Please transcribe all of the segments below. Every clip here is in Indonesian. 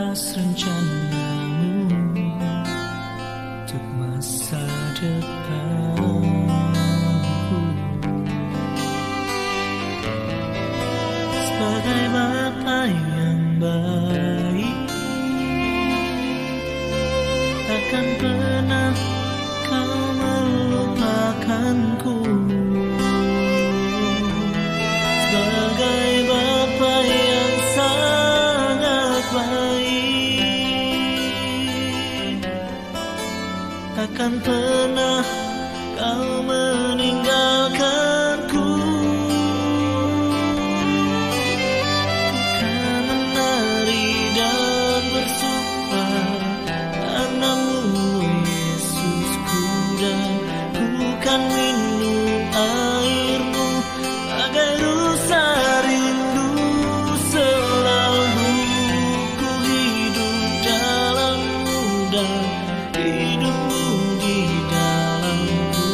atas rencanamu untuk masa depanku. Sebagai Bapa yang baik, takkan pernah kau melupakanku. Sebagai Bapa yang sangat baik, takkan pernah kau meninggalkanku. Kan menari dan bersumpah karena-Mu Yesusku, dan ku kan minum air-Mu bagai rusa rindu. Selalu ku hidup dalam-Mu dan hidup-Mu di dalamku.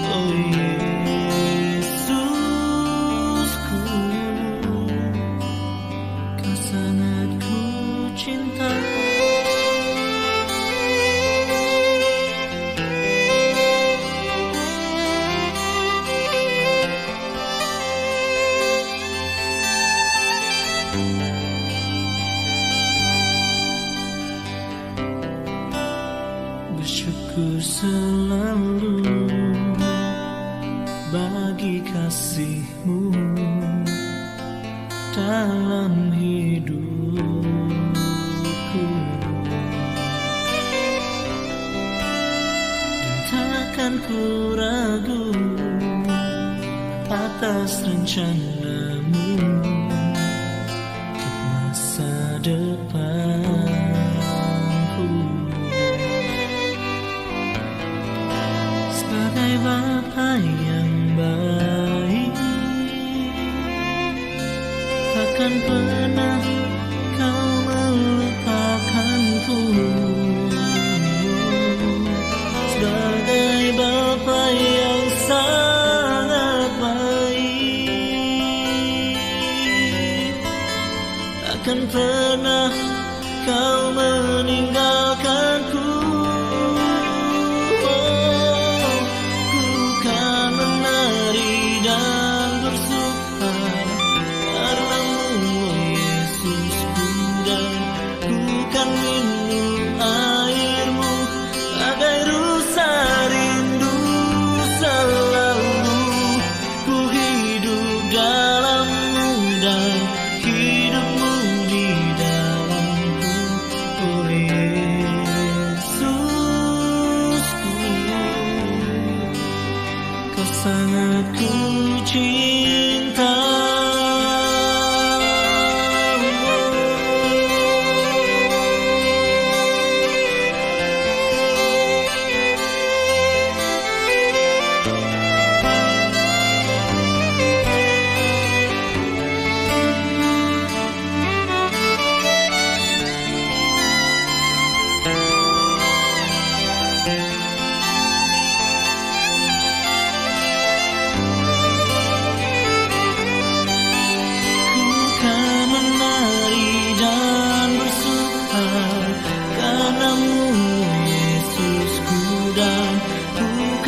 Oh Yesusku, Kau sangat ku cinta. Bersyukur selalu bagi kasih-Mu dalam hidupku, dan takkan ku ragu atas rencana-Mu untuk masa depanku. Sebagai Bapa yang baik, takkan pernah kau melupakanku. Sebagai Bapa yang sangat baik, takkan pernah kau meninggalkanku. Sangat ku cinta.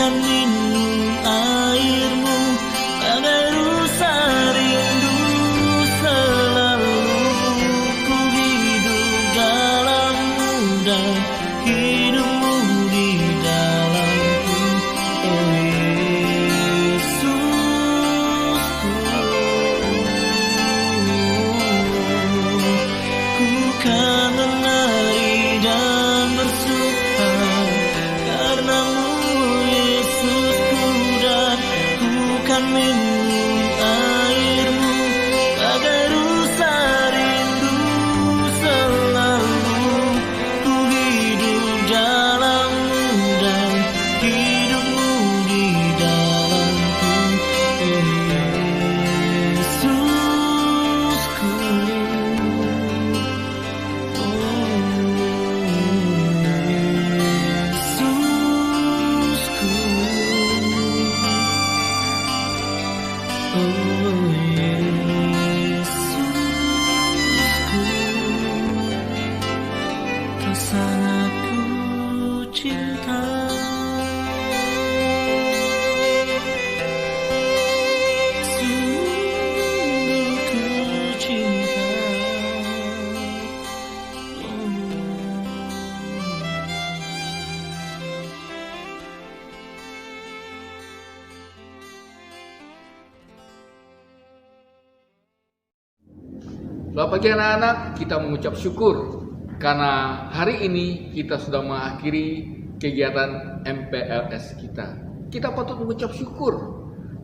Kan minum air-Mu bagai rusa rindu. Selalu ku hidup dalam-Mu dan hidup-Mu di dalamku. Oh Yesusku, ku kan menari dan bersumpah karena-Mu kan minum air-Mu bagai rusa rindu. Selalu ku hidup dalam-Mu dan hidup-Mu di dalamku. Oh Yesusku, oh Yesusku. Selamat pagi anak-anak, kita mengucap syukur karena hari ini kita sudah mengakhiri kegiatan MPLS kita. Kita patut mengucap syukur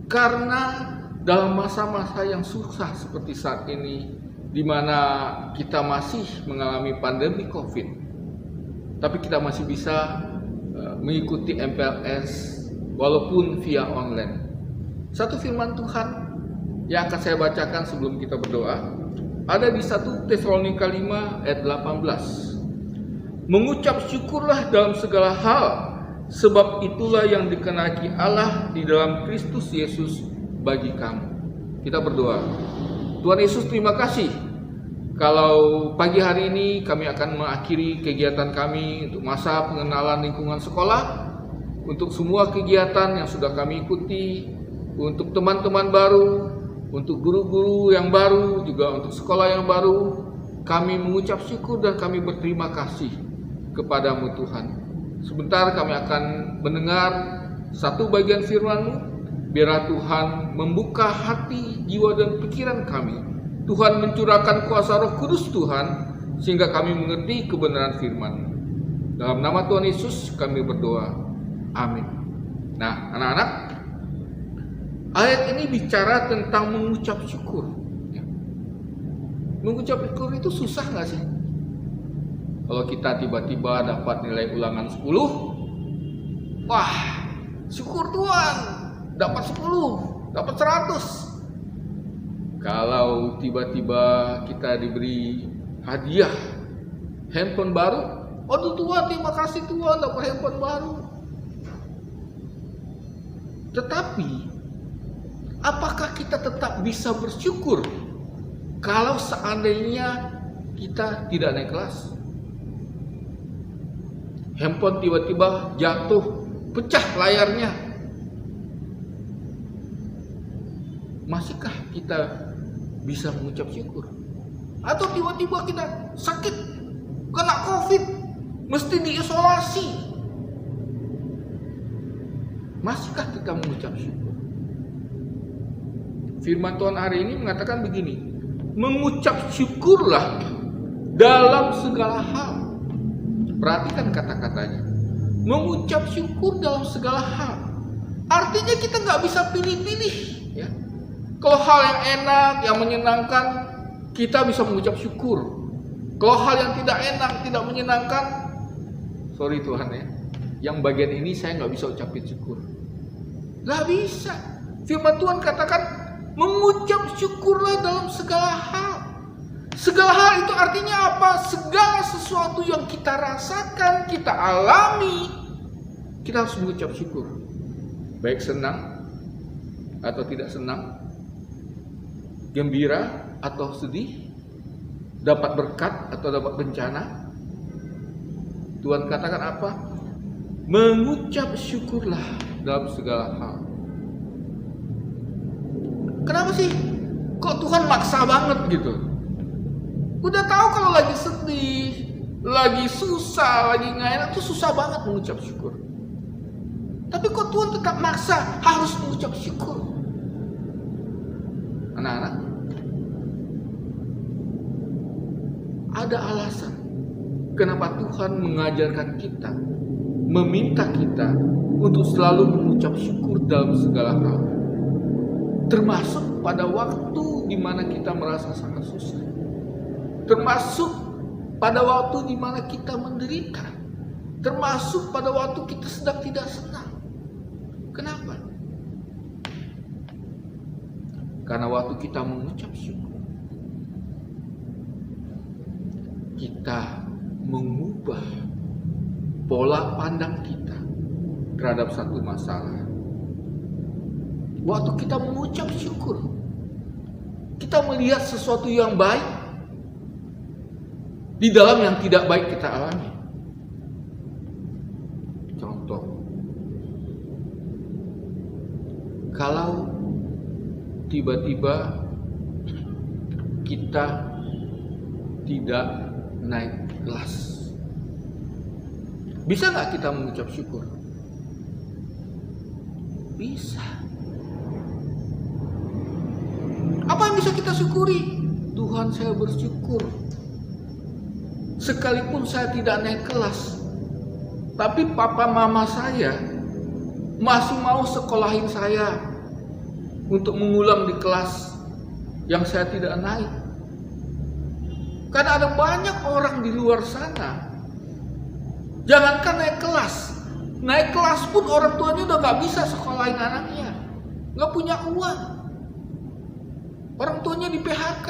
karena dalam masa-masa yang susah seperti saat ini, di mana kita masih mengalami pandemi COVID, tapi kita masih bisa mengikuti MPLS walaupun via online. Satu firman Tuhan yang akan saya bacakan sebelum kita berdoa ada di 1 Tesalonika 5 ayat 18. Mengucap syukurlah dalam segala hal, sebab itulah yang dikehendaki Allah di dalam Kristus Yesus bagi kamu. Kita berdoa. Tuhan Yesus, terima kasih kalau pagi hari ini kami akan mengakhiri kegiatan kami untuk masa pengenalan lingkungan sekolah, untuk semua kegiatan yang sudah kami ikuti, untuk teman-teman baru, untuk guru-guru yang baru, juga untuk sekolah yang baru. Kami mengucap syukur dan kami berterima kasih kepadamu Tuhan. Sebentar kami akan mendengar satu bagian firman-Mu. Biarlah Tuhan membuka hati, jiwa dan pikiran kami. Tuhan mencurahkan kuasa Roh Kudus Tuhan, sehingga kami mengerti kebenaran firman-Mu. Dalam nama Tuhan Yesus kami berdoa. Amin. Nah, anak-anak, ayat ini bicara tentang mengucap syukur. Mengucap syukur itu susah nggak sih? Kalau kita tiba-tiba dapat nilai ulangan 10, wah, syukur Tuhan, dapat 10, dapat 100. Kalau tiba-tiba kita diberi hadiah handphone baru, aduh Tuhan, terima kasih Tuhan, dapat handphone baru. Tetapi apakah kita tetap bisa bersyukur kalau seandainya kita tidak naik kelas? Handphone tiba-tiba jatuh, pecah layarnya. Masihkah kita bisa mengucap syukur? Atau tiba-tiba kita sakit, kena COVID, mesti diisolasi. Masihkah kita mengucap syukur? Firman Tuhan hari ini mengatakan begini, mengucap syukurlah dalam segala hal. Perhatikan kata-katanya, mengucap syukur dalam segala hal. Artinya kita nggak bisa pilih-pilih, ya. Kalau hal yang enak, yang menyenangkan, kita bisa mengucap syukur. Kalau hal yang tidak enak, tidak menyenangkan, sorry Tuhan ya, yang bagian ini saya nggak bisa ucapin syukur. Nggak bisa. Firman Tuhan katakan, mengucap syukurlah dalam segala hal. Segala hal itu artinya apa? Segala sesuatu yang kita rasakan, kita alami, kita harus mengucap syukur. Baik senang atau tidak senang, gembira atau sedih, dapat berkat atau dapat bencana. Tuhan katakan apa? Mengucap syukurlah dalam segala hal. Kenapa sih? Kok Tuhan maksa banget gitu? Udah tahu kalau lagi sedih, lagi susah, lagi nggak enak tuh susah banget mengucap syukur. Tapi kok Tuhan tetap maksa harus mengucap syukur? Anak-anak, ada alasan kenapa Tuhan mengajarkan kita, meminta kita untuk selalu mengucap syukur dalam segala hal. Termasuk pada waktu di mana kita merasa sangat susah. Termasuk pada waktu di mana kita menderita. Termasuk pada waktu kita sedang tidak senang. Kenapa? Karena waktu kita mengucap syukur, kita mengubah pola pandang kita terhadap satu masalah. Waktu kita mengucap syukur, kita melihat sesuatu yang baik di dalam yang tidak baik kita alami. Contoh, kalau tiba-tiba kita tidak naik kelas, bisa nggak kita mengucap syukur? Bisa. Apa yang bisa kita syukuri? Tuhan, saya bersyukur. Sekalipun saya tidak naik kelas, tapi papa mama saya masih mau sekolahin saya untuk mengulang di kelas yang saya tidak naik. Karena ada banyak orang di luar sana, jangankan naik kelas pun orang tuanya udah gak bisa sekolahin anaknya, gak punya uang. Orang tuanya di PHK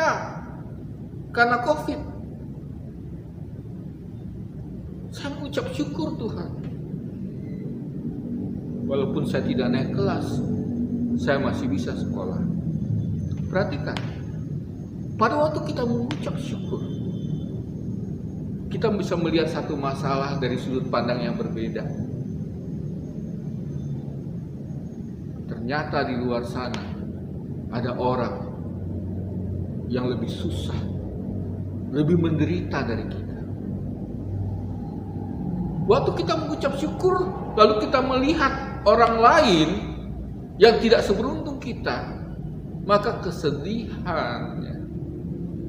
karena COVID. Saya mengucap syukur Tuhan. Walaupun saya tidak naik kelas, saya masih bisa sekolah. Perhatikan, pada waktu kita mengucap syukur, kita bisa melihat satu masalah dari sudut pandang yang berbeda. Ternyata di luar sana ada orang yang lebih susah, lebih menderita dari kita. Waktu kita mengucap syukur, lalu kita melihat orang lain yang tidak seberuntung kita, maka kesedihan,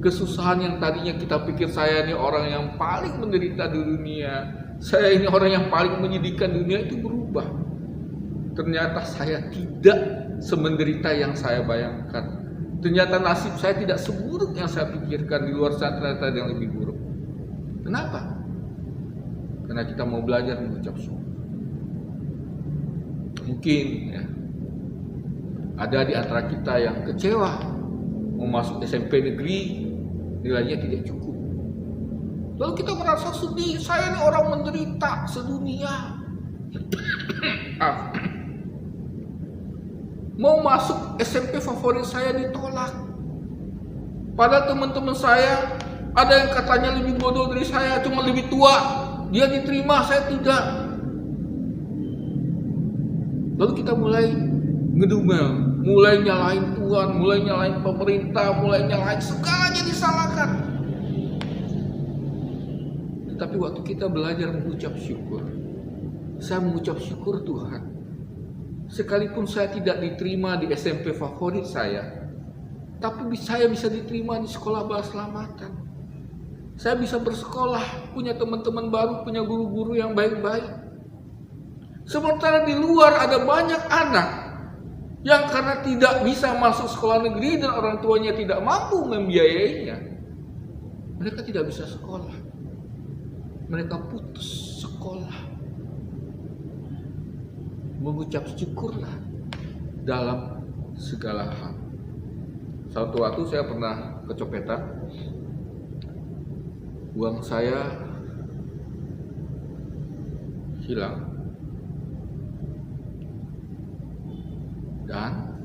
kesusahan yang tadinya kita pikir saya ini orang yang paling menderita di dunia, saya ini orang yang paling menyedihkan dunia, itu berubah. Ternyata saya tidak semenderita yang saya bayangkan. Ternyata nasib saya tidak seburuk yang saya pikirkan. Di luar sana ternyata ada yang lebih buruk. Kenapa? Karena kita mau belajar mengucap syukur. Mungkin ya, ada di antara kita yang kecewa mau masuk SMP negeri, nilainya tidak cukup. Lalu kita merasa sedih, saya ini orang menderita sedunia. Mau masuk SMP favorit saya ditolak. Padahal teman-teman saya ada yang katanya lebih bodoh dari saya, cuma lebih tua, dia diterima, saya tidak. Lalu kita mulai ngedumel, mulai nyalain Tuhan, mulai nyalain pemerintah, mulai nyalain segalanya disalahkan. Tetapi waktu kita belajar mengucap syukur, saya mengucap syukur Tuhan. Sekalipun saya tidak diterima di SMP favorit saya, tapi saya bisa diterima di sekolah Bala Selamatan. Saya bisa bersekolah, punya teman-teman baru, punya guru-guru yang baik-baik. Sementara di luar ada banyak anak yang karena tidak bisa masuk sekolah negeri dan orang tuanya tidak mampu membiayainya, mereka tidak bisa sekolah. Mereka putus sekolah. Mengucap syukurlah dalam segala hal. Suatu waktu saya pernah kecopetan, uang saya hilang, dan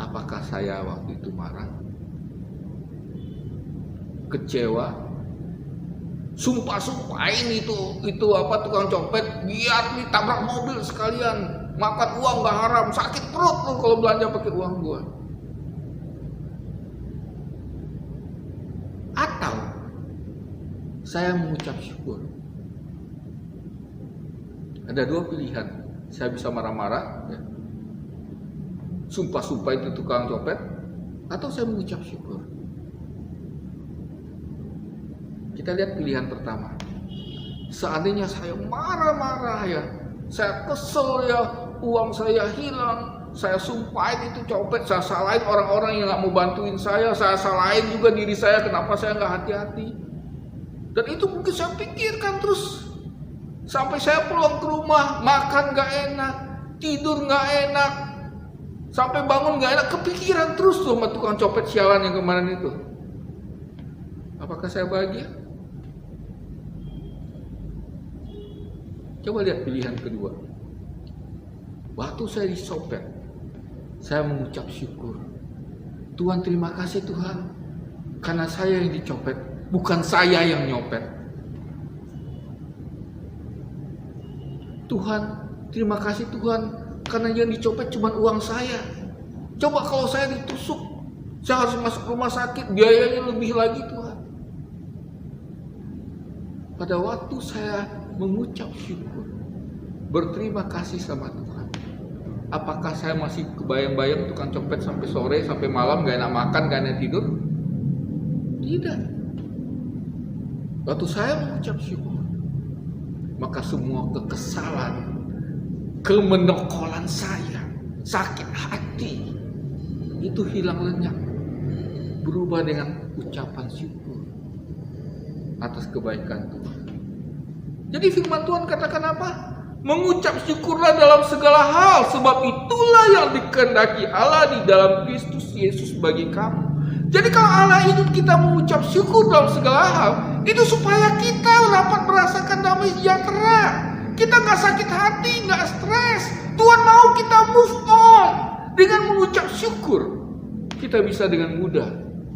apakah saya waktu itu marah, kecewa, sumpah-sumpahin itu apa tukang copet biar ditabrak mobil sekalian, makan uang gak haram, sakit perut lu kalau belanja pakai uang gua. Atau saya mengucap syukur. Ada dua pilihan, saya bisa marah-marah, ya, sumpah-sumpah itu tukang copet, atau saya mengucap syukur. Kita lihat pilihan pertama. Seandainya saya marah-marah ya, saya kesel ya, uang saya hilang, saya sumpahin itu copet, saya salahin orang-orang yang gak mau bantuin saya salahin juga diri saya, kenapa saya gak hati-hati. Dan itu mungkin saya pikirkan terus, sampai saya pulang ke rumah, makan gak enak, tidur gak enak, sampai bangun gak enak, kepikiran terus tuh sama tukang copet sialan yang kemarin itu. Apakah saya bahagia? Coba lihat pilihan kedua. Waktu saya dicopet, saya mengucap syukur. Tuhan, terima kasih Tuhan, karena saya yang dicopet, bukan saya yang nyopet. Tuhan, terima kasih Tuhan, karena yang dicopet cuma uang saya. Coba kalau saya ditusuk, saya harus masuk rumah sakit, biayanya lebih lagi Tuhan. Pada waktu saya mengucap syukur, berterima kasih sama Tuhan, Apakah saya masih kebayang-bayang tukang copet sampai sore, sampai malam, gak enak makan, gak enak tidur? Tidak. Waktu saya mengucap syukur, maka semua kekesalan, kemenokolan saya, sakit hati, itu hilang lenyap, berubah dengan ucapan syukur atas kebaikan Tuhan. Jadi firman Tuhan katakan apa? Mengucap syukurlah dalam segala hal, sebab itulah yang dikehendaki Allah di dalam Kristus Yesus bagi kamu. Jadi kalau Allah ingin kita mengucap syukur dalam segala hal, itu supaya kita dapat merasakan damai sejahtera. Kita gak sakit hati, gak stres. Tuhan mau kita move on. Dengan mengucap syukur, kita bisa dengan mudah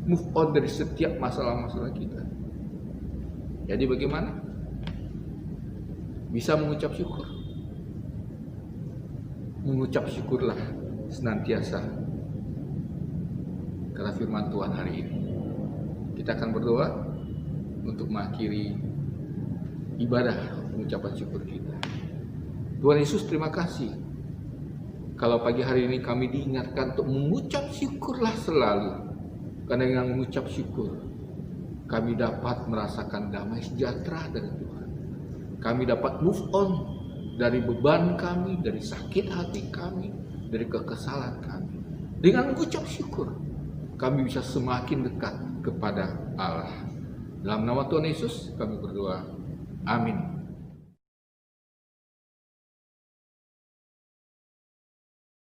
move on dari setiap masalah-masalah kita. Jadi bagaimana? Bisa mengucap syukur. Mengucap syukurlah senantiasa. Karena firman Tuhan hari ini. Kita akan berdoa untuk mengakhiri ibadah pengucapan syukur kita. Tuhan Yesus, terima kasih. Kalau pagi hari ini kami diingatkan untuk mengucap syukurlah selalu. Karena dengan mengucap syukur, kami dapat merasakan damai sejahtera dari Tuhan. Kami dapat move on dari beban kami, dari sakit hati kami, dari kekesalan kami. Dengan mengucap syukur, kami bisa semakin dekat kepada Allah. Dalam nama Tuhan Yesus kami berdoa. Amin.